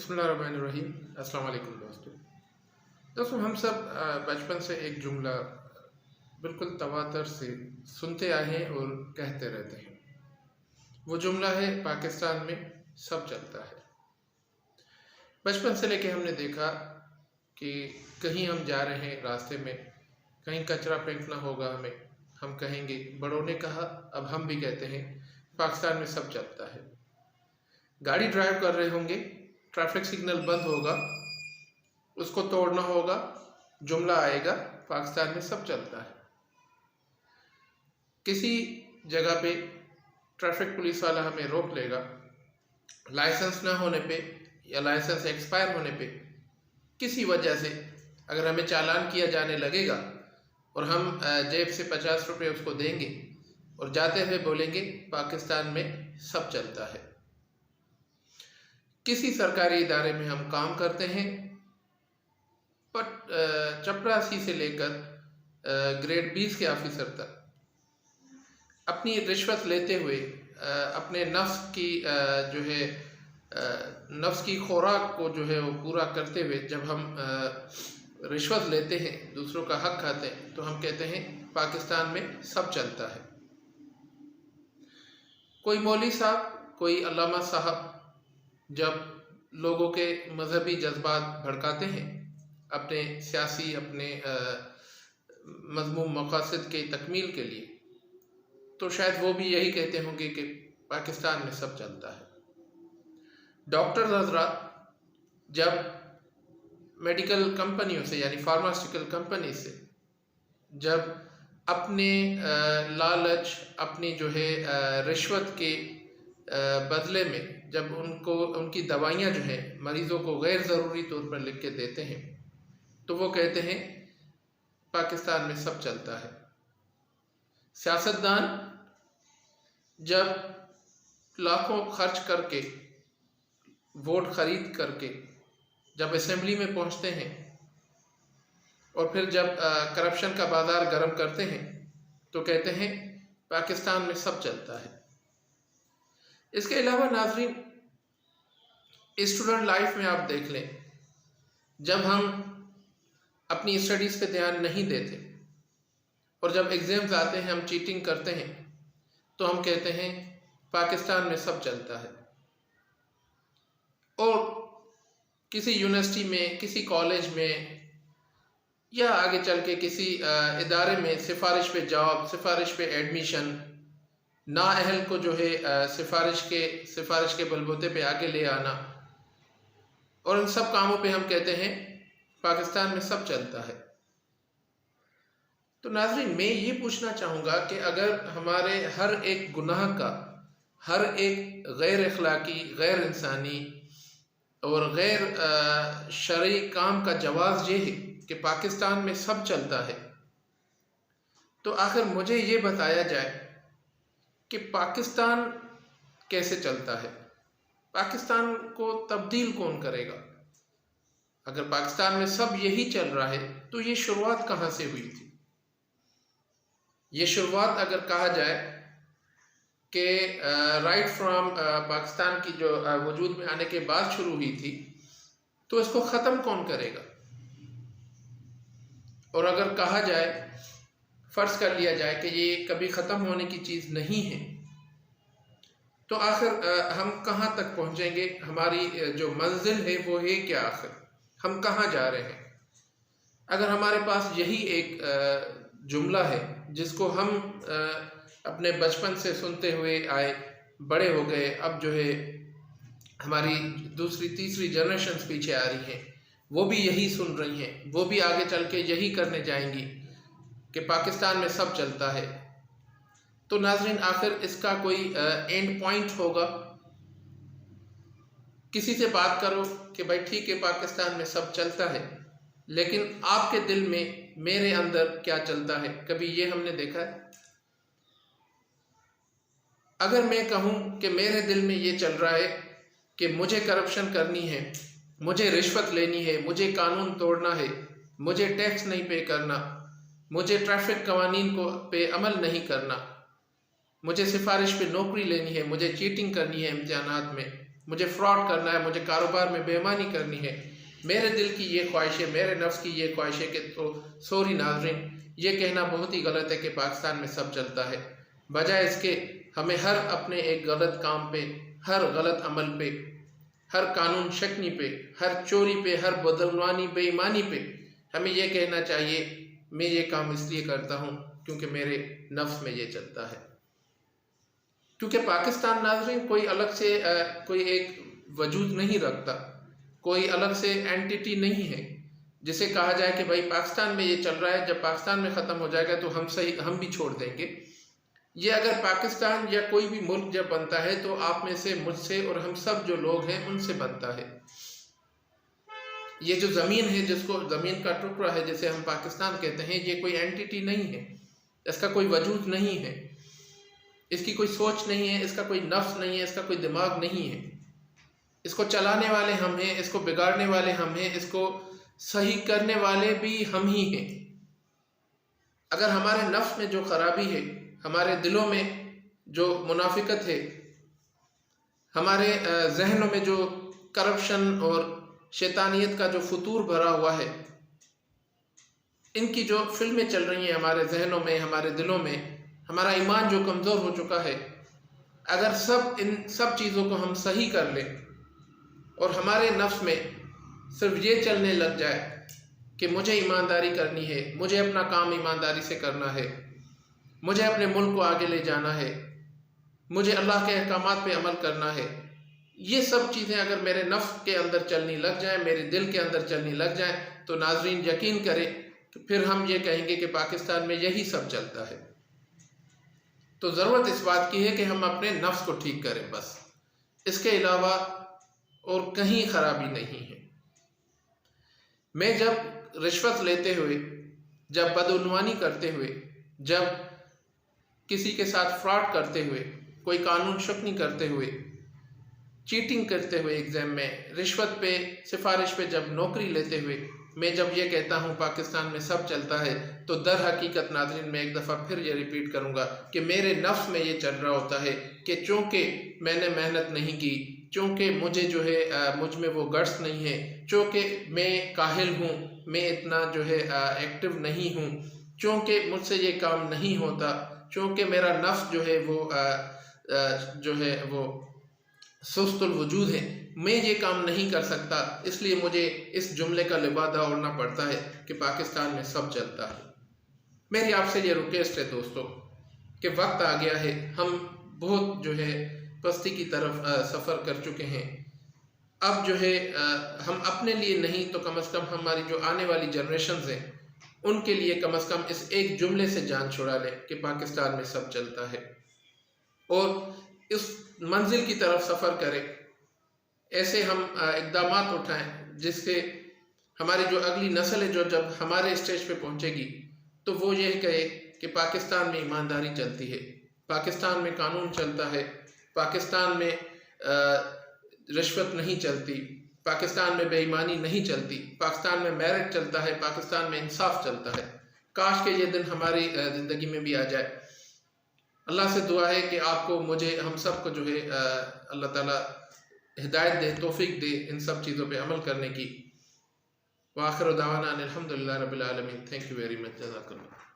बिस्मिल्लाहिर्रहमानिर्रहीम। अस्सलाम वालेकुम दोस्तों, हम सब बचपन से एक जुमला बिल्कुल तवातर से सुनते आए हैं और कहते रहते हैं। वो जुमला है, पाकिस्तान में सब चलता है। बचपन से लेके हमने देखा कि कहीं हम जा रहे हैं, रास्ते में कहीं कचरा फेंकना होगा हमें, हम कहेंगे, बड़ों ने कहा, अब हम भी कहते हैं, पाकिस्तान में सब चलता है। गाड़ी ड्राइव कर रहे होंगे, ट्रैफिक सिग्नल बंद होगा, उसको तोड़ना होगा, जुमला आएगा, पाकिस्तान में सब चलता है। किसी जगह पे ट्रैफिक पुलिस वाला हमें रोक लेगा, लाइसेंस ना होने पे या लाइसेंस एक्सपायर होने पे किसी वजह से अगर हमें चालान किया जाने लगेगा और हम जेब से 50 रुपये उसको देंगे और जाते हुए बोलेंगे, पाकिस्तान में सब चलता है। किसी सरकारी इदारे में हम काम करते हैं, पर चपरासी से लेकर ग्रेड 20 के ऑफिसर तक अपनी रिश्वत लेते हुए अपने नफ्स की खुराक को जो है वो पूरा करते हुए जब हम रिश्वत लेते हैं, दूसरों का हक खाते हैं, तो हम कहते हैं पाकिस्तान में सब चलता है। कोई मौलवी साहब, कोई अल्लामा साहब जब लोगों के मजहबी जज्बात भड़काते हैं अपने सियासी, अपने मज़मूम मक़ासद के तकमील के लिए, तो शायद वो भी यही कहते होंगे कि पाकिस्तान में सब चलता है। डॉक्टर हज़रात जब मेडिकल कंपनियों से यानी फार्मास्यूटिकल कंपनी से जब अपने लालच, अपनी जो है रिश्वत के बदले में जब उनकी दवाइयाँ जो हैं मरीज़ों को गैर ज़रूरी तौर पर लिख के देते हैं, तो वो कहते हैं पाकिस्तान में सब चलता है। सियासतदान जब लाखों खर्च करके, वोट ख़रीद करके जब असेंबली में पहुंचते हैं और फिर जब करप्शन का बाज़ार गर्म करते हैं, तो कहते हैं पाकिस्तान में सब चलता है। इसके अलावा नाज़रीन, स्टूडेंट लाइफ में आप देख लें, जब हम अपनी स्टडीज़ पे ध्यान नहीं देते और जब एग्ज़ाम्स आते हैं हम चीटिंग करते हैं, तो हम कहते हैं पाकिस्तान में सब चलता है। और किसी यूनिवर्सिटी में, किसी कॉलेज में या आगे चल के किसी इदारे में सिफारिश पे जॉब, सिफारिश पे एडमिशन, नाअहल को जो है सिफारिश के बलबूते पे आके ले आना, और इन सब कामों पे हम कहते हैं पाकिस्तान में सब चलता है। तो नाज़रीन, मैं ये पूछना चाहूँगा कि अगर हमारे हर एक गुनाह का, हर एक गैर अखलाकी, गैर इंसानी और गैर शरई काम का जवाब ये है कि पाकिस्तान में सब चलता है, तो आखिर मुझे ये बताया जाए कि पाकिस्तान कैसे चलता है, पाकिस्तान को तब्दील कौन करेगा? अगर पाकिस्तान में सब यही चल रहा है, तो ये शुरुआत कहाँ से हुई थी? ये शुरुआत अगर कहा जाए कि राइट फ्रॉम पाकिस्तान की जो वजूद में आने के बाद शुरू हुई थी, तो इसको ख़त्म कौन करेगा? और अगर कहा जाए, फ़र्ज़ कर लिया जाए कि ये कभी ख़त्म होने की चीज़ नहीं है, तो आखिर हम कहाँ तक पहुँचेंगे? हमारी जो मंजिल है वो है क्या? आखिर हम कहाँ जा रहे हैं? अगर हमारे पास यही एक जुमला है जिसको हम अपने बचपन से सुनते हुए आए, बड़े हो गए, अब जो है हमारी दूसरी तीसरी जनरेशन पीछे आ रही हैं, वो भी यही सुन रही हैं, वो भी आगे चल के यही करने जाएंगी कि पाकिस्तान में सब चलता है, तो नाज़रीन आखिर इसका कोई एंड पॉइंट होगा? किसी से बात करो कि भाई ठीक है, पाकिस्तान में सब चलता है, लेकिन आपके दिल में, मेरे अंदर क्या चलता है? कभी ये हमने देखा है? अगर मैं कहूँ कि मेरे दिल में ये चल रहा है कि मुझे करप्शन करनी है, मुझे रिश्वत लेनी है, मुझे कानून तोड़ना है, मुझे टैक्स नहीं पे करना, मुझे ट्रैफिक कवानीन को पे अमल नहीं करना, मुझे सिफारिश पे नौकरी लेनी है, मुझे चीटिंग करनी है इम्तिहानात में, मुझे फ्रॉड करना है, मुझे कारोबार में बेईमानी करनी है, मेरे दिल की ये ख्वाहिश है, मेरे नफ्स की ये ख्वाहिश है कि तो सॉरी नाज़रीन, ये कहना बहुत ही गलत है कि पाकिस्तान में सब चलता है। बजाय इसके हमें हर अपने एक गलत काम पे, हर गलत अमल पे, हर कानून शक्नी पे, हर चोरी पे, हर बदनवानी बेईमानी पे हमें ये कहना चाहिए मैं ये काम इसलिए करता हूँ क्योंकि मेरे नफ्स में ये चलता है। क्योंकि पाकिस्तान नाज़रीन कोई अलग से कोई एक वजूद नहीं रखता, कोई अलग से एंटिटी नहीं है जिसे कहा जाए कि भाई पाकिस्तान में ये चल रहा है, जब पाकिस्तान में ख़त्म हो जाएगा तो हम भी छोड़ देंगे। ये अगर पाकिस्तान या कोई भी मुल्क जब बनता है तो आप में से, मुझसे और हम सब जो लोग हैं उनसे बनता है। ये जो ज़मीन है, जिसको ज़मीन का टुकड़ा है जिसे हम पाकिस्तान कहते हैं, ये कोई एंटिटी नहीं है, इसका कोई वजूद नहीं है, इसकी कोई सोच नहीं है, इसका कोई नफ्स नहीं है, इसका कोई दिमाग नहीं है। इसको चलाने वाले हम हैं, इसको बिगाड़ने वाले हम हैं, इसको सही करने वाले भी हम ही हैं। अगर हमारे नफ्स में जो खराबी है, हमारे दिलों में जो मुनाफिकत है, हमारे जहनों में जो करप्शन और शैतानियत का जो फतूर भरा हुआ है, इनकी जो फिल्में चल रही हैं हमारे जहनों में, हमारे दिलों में, हमारा ईमान जो कमज़ोर हो चुका है, अगर इन सब चीज़ों को हम सही कर लें और हमारे नफ्स में सिर्फ ये चलने लग जाए कि मुझे ईमानदारी करनी है, मुझे अपना काम ईमानदारी से करना है, मुझे अपने मुल्क को आगे ले जाना है, मुझे अल्लाह के अहकामात पे अमल करना है, ये सब चीज़ें अगर मेरे नफ्स के अंदर चलनी लग जाएं, मेरे दिल के अंदर चलनी लग जाएं, तो नाजरीन यकीन करें कि फिर हम ये कहेंगे कि पाकिस्तान में यही सब चलता है। तो ज़रूरत इस बात की है कि हम अपने नफ्स को ठीक करें, बस इसके अलावा और कहीं खराबी नहीं है। मैं जब रिश्वत लेते हुए, जब बदउनवानी करते हुए, जब किसी के साथ फ्रॉड करते हुए, कोई कानून शक्नी करते हुए, चीटिंग करते हुए एग्ज़ाम में, रिश्वत पे, सिफारिश पे जब नौकरी लेते हुए मैं जब ये कहता हूँ पाकिस्तान में सब चलता है, तो दर हकीकत नाज़रीन मैं एक दफ़ा फिर ये रिपीट करूँगा कि मेरे नफ्स में ये चल रहा होता है कि चूँकि मैंने मेहनत नहीं की, चूँकि मुझे जो है मुझ में वो गट्स नहीं है, चूँकि मैं काहिल हूँ, मैं इतना जो है एक्टिव नहीं हूँ, चूँकि मुझसे ये काम नहीं होता, चूँकि मेरा नफ्स जो है वो सुस्तुल वजूद है, मैं ये काम नहीं कर सकता, इसलिए मुझे इस जुमले का लिबादा ओढ़ना पड़ता है कि पाकिस्तान में सब चलता है। मेरी आपसे ये रिक्वेस्ट है दोस्तों कि वक्त आ गया है, हम बहुत जो है पस्ती की तरफ सफ़र कर चुके हैं। अब जो है हम अपने लिए नहीं तो कम से कम हमारी जो आने वाली जनरेशन हैं उनके लिए कम से कम इस एक जुमले से जान छुड़ा लें कि पाकिस्तान में सब चलता है, और इस मंजिल की तरफ सफ़र करें। ऐसे हम इक़दामात उठाएं जिससे हमारी जो अगली नस्ल है, जो जब हमारे स्टेज पे पहुंचेगी तो वो ये कहे कि पाकिस्तान में ईमानदारी चलती है, पाकिस्तान में कानून चलता है, पाकिस्तान में रिश्वत नहीं चलती, पाकिस्तान में बेईमानी नहीं चलती, पाकिस्तान में मेरिट चलता है, पाकिस्तान में इंसाफ चलता है। काश के ये दिन हमारी ज़िंदगी में भी आ जाए। अल्लाह से दुआ है कि आपको, मुझे, हम सब को जो है अल्लाह ताला हिदायत दे, तौफीक दे इन सब चीज़ों पे अमल करने की। व आखिर दावाना अनिल हम्दुलिल्लाहि रब्बिल आलमीन। Thank you very much. जज़ाकल्लाह।